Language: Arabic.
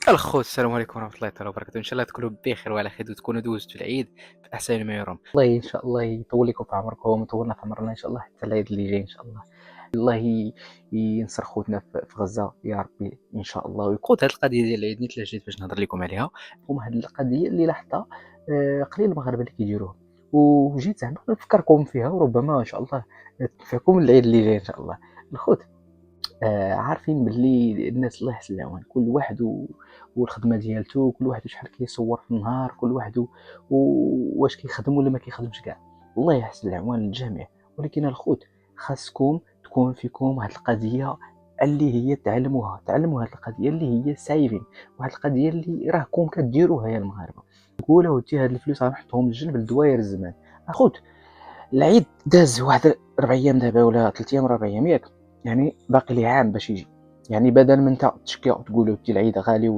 الخوت السلام عليكم ورحمة الله تعالى وبركاته، إن شاء الله تكونوا بخير وعلى خير وتكونوا دوزتوا العيد بأحسن ما يرام. الله إن شاء الله يطول لكم في عمركم ويطولنا في عمرنا إن شاء الله حتى العيد اللي جاي إن شاء الله. الله ينصر خوتنا في غزة يا ربي إن شاء الله خوت هاد القضية ديال العيد نيت جيت باش نهضر لكم عليها. ويقوم هاد القضية اللي لاحظتها قليل المغاربة اللي كيديروها، وجيت زعما نفكركم فيها وربما إن شاء الله تنفعكم العيد اللي جاي إن شاء الله. الخوت عارفين باللي الناس الله يحسن العوان، كل واحد والخدمه ديالته، كل واحد شحال كيصور في النهار، كل واحد واش كيخدم ولا ما كيخدمش كاع. الله يحسن العوان للجميع، ولكن الخوت خاصكم تكون فيكم هاد القضيه اللي هي تعلموا هاد القضيه اللي هي سايفين، وهاد القضيه اللي راكم كديروها يا المغاربه. تقولوا ودي هاد الفلوس غنحطهم للجنب لدواير الزمان. اخوت العيد داز واحد 4 ايام دابا ولا 3 ايام 4 ايام ياك، يعني باقي لي عام باش يجي. يعني بدل ما انت تشكي وتقول العيد غالي